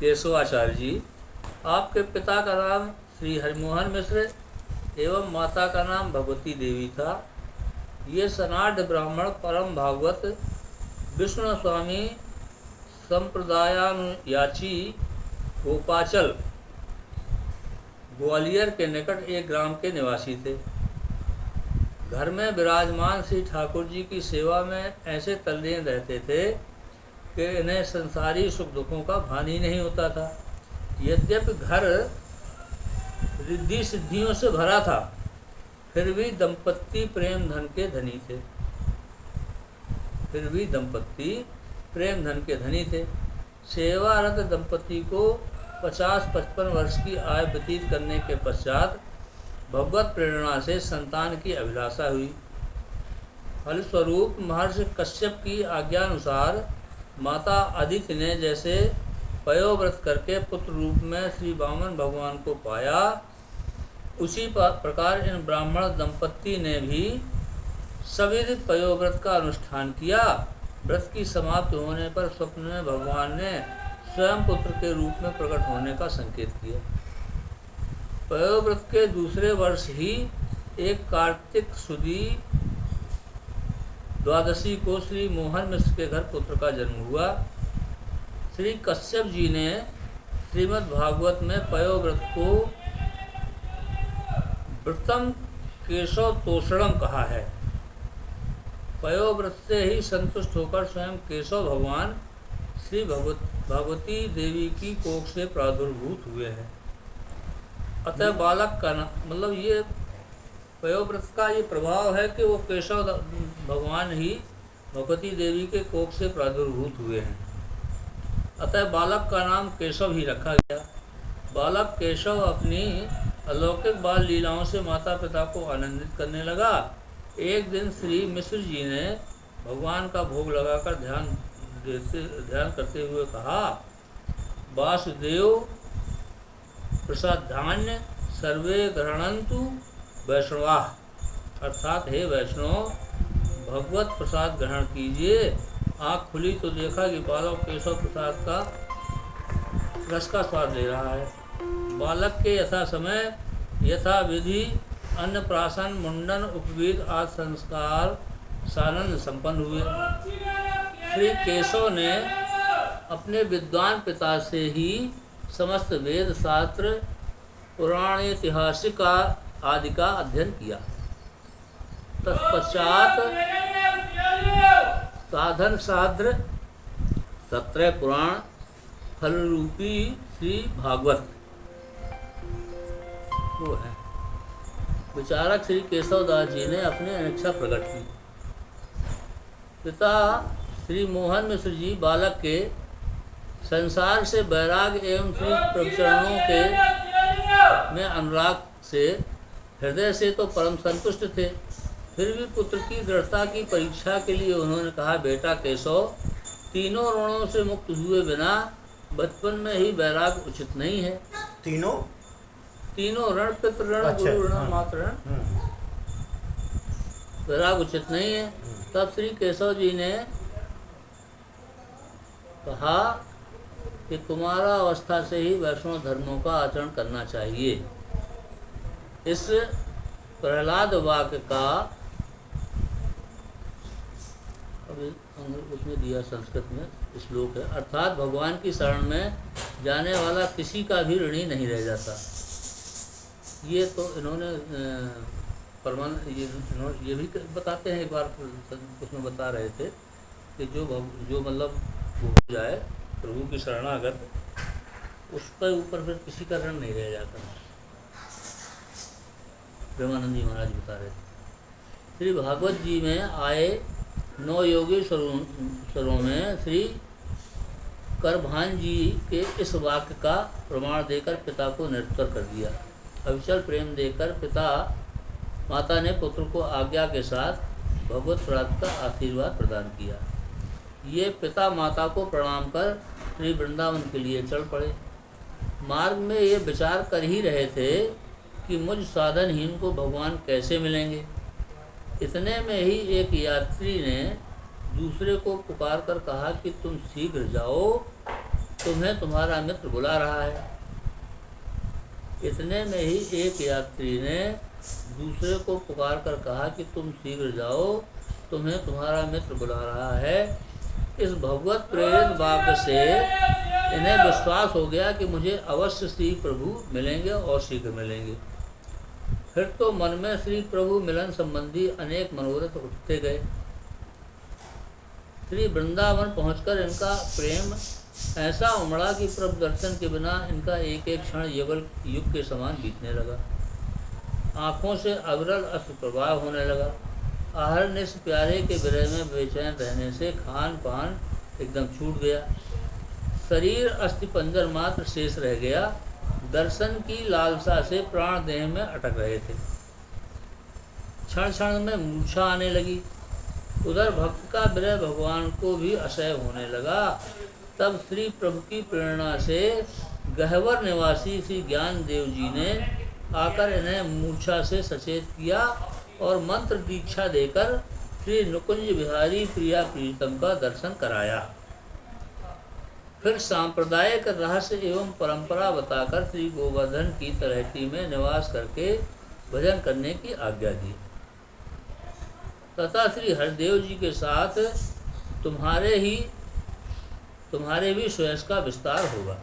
केशवाचार्य जी। आपके पिता का नाम श्री हरिमोहन मिश्र एवं माता का नाम भगवती देवी था। ये सनाढ़ ब्राह्मण परम भागवत विष्णु स्वामी संप्रदायानुयाची गोपाचल ग्वालियर के निकट एक ग्राम के निवासी थे। घर में विराजमान श्री ठाकुर जी की सेवा में ऐसे तल्लीन रहते थे कि इन्हें संसारी सुख दुखों का भान ही नहीं होता था। यद्यपि घर रिद्धि सिद्धियों से भरा था, फिर भी दंपत्ति प्रेम धन के धनी थे। सेवारत दंपति को 50-55 वर्ष की आयु व्यतीत करने के पश्चात भगवत प्रेरणा से संतान की अभिलाषा हुई। फलस्वरूप महर्षि कश्यप की आज्ञानुसार माता अदिति ने जैसे पयोव्रत करके पुत्र रूप में श्री वामन भगवान को पाया, उसी प्रकार इन ब्राह्मण दंपति ने भी सविध पयोव्रत का अनुष्ठान किया। व्रत की समाप्ति होने पर स्वप्न में भगवान ने स्वयं पुत्र के रूप में प्रकट होने का संकेत किया। पयोव्रत के दूसरे वर्ष ही एक कार्तिक सुदी द्वादशी को श्री मोहन मिश्र के घर पुत्र का जन्म हुआ। श्री कश्यप जी ने श्रीमद् भागवत में पयोव्रत को व्रतम केशव तोषणम कहा है। पयोव्रत से ही संतुष्ट होकर स्वयं केशव भगवान श्री भगवती देवी की कोख से प्रादुर्भूत हुए हैं। अतः बालक का मतलब ये पयोव्रत का ये प्रभाव है कि वो केशव भगवान ही भगवती देवी के कोख से प्रादुर्भूत हुए हैं। अतः बालक का नाम केशव ही रखा गया। बालक केशव अपनी अलौकिक बाल लीलाओं से माता पिता को आनंदित करने लगा। एक दिन श्री मिश्र जी ने भगवान का भोग लगाकर ध्यान करते हुए कहा, वासुदेव प्रसादान्य सर्वे ग्रहणन्तु वैष्णवाः, अर्थात हे वैष्णव भगवत प्रसाद ग्रहण कीजिए। आँख खुली तो देखा कि बालक केशव प्रसाद का रस का स्वाद ले रहा है। बालक के यथा समय यथा विधि अन्नप्राशन मुंडन उपवीत आदि संस्कार सानंद संपन्न हुए। श्री केशव ने अपने विद्वान पिता से ही समस्त वेद शास्त्र पुराण ऐतिहासिक आदि का अध्ययन किया। तत्पश्चात साधन साध्र 17 पुराण फलरूपी श्री भागवत वो है। विचारक श्री केशवदास जी ने अपनी अनिच्छा प्रकट की। पिता श्री मोहन मिश्र जी बालक के संसार से वैराग एवं श्री प्रवचनों के में अनुराग से हृदय से तो परम संतुष्ट थे, फिर भी पुत्र की दृढ़ता की परीक्षा के लिए उन्होंने कहा, बेटा केशव, तीनों ऋणों से मुक्त हुए बिना बचपन में ही वैराग उचित नहीं है। तीनों ऋण, पितृ ऋण, गुरु ऋण, मातृ ऋण, वैराग उचित नहीं है। तब श्री केशव जी ने कहा कि कुमारावस्था से ही वैष्णव धर्मों का आचरण करना चाहिए। इस प्रहलाद वाक्य का अभी उसमें दिया संस्कृत में श्लोक है, अर्थात भगवान की शरण में जाने वाला किसी का भी ऋणी नहीं रह जाता। ये तो इन्होंने ये भी बताते हैं। एक बार उसमें बता रहे थे कि जो मतलब वो हो जाए प्रभु की शरणागत, उसके ऊपर फिर किसी का ऋण नहीं रह जाता। प्रेमानंद जी महाराज बता रहे थे। श्री भागवत जी में आए 9 योगेश्वरों में श्री करभान जी के इस वाक्य का प्रमाण देकर पिता को निरुत्तर कर दिया। अविचल प्रेम देकर माता ने पुत्र को आज्ञा के साथ भगवत प्राप्ति का आशीर्वाद प्रदान किया। ये पिता माता को प्रणाम कर श्री वृंदावन के लिए चल पड़े। मार्ग में ये विचार कर ही रहे थे कि मुझ साधनहीन को भगवान कैसे मिलेंगे। इतने में ही एक यात्री ने दूसरे को पुकार कर कहा कि तुम शीघ्र जाओ, तुम्हें तुम्हारा मित्र बुला रहा है। इतने में ही एक यात्री ने दूसरे को पुकार कर कहा कि तुम शीघ्र जाओ, तुम्हें तुम्हारा मित्र बुला रहा है। इस भगवत प्रेरित वाक्य से इन्हें विश्वास हो गया कि मुझे अवश्य श्री प्रभु मिलेंगे और शीघ्र मिलेंगे। फिर तो मन में श्री प्रभु मिलन संबंधी अनेक मनोरथ उठते गए। श्री वृंदावन पहुंचकर इनका प्रेम ऐसा उमड़ा कि प्रभु दर्शन के बिना इनका एक एक क्षण युगल युग के समान बीतने लगा। आँखों से अविरल अश्रु प्रवाह होने लगा। आहरनिश प्यारे के विरह में बेचैन रहने से खान पान एकदम छूट गया। शरीर अस्थिपंजर मात्र शेष रह गया। दर्शन की लालसा से प्राण देह में अटक रहे थे। क्षण क्षण में मूर्छा आने लगी। उधर भक्त का विरह भगवान को भी असह्य होने लगा। तब श्री प्रभु की प्रेरणा से गहवर निवासी श्री ज्ञान देव जी ने आकर इन्हें मूर्छा से सचेत किया और मंत्र दीक्षा देकर श्री नुकुंज बिहारी प्रिया प्रीतम का दर्शन कराया। फिर सांप्रदायिक रहस्य एवं परंपरा बताकर श्री गोवर्धन की तलहटी में निवास करके भजन करने की आज्ञा दी तथा श्री हरदेव जी के साथ तुम्हारे भी श्रेयस का विस्तार होगा।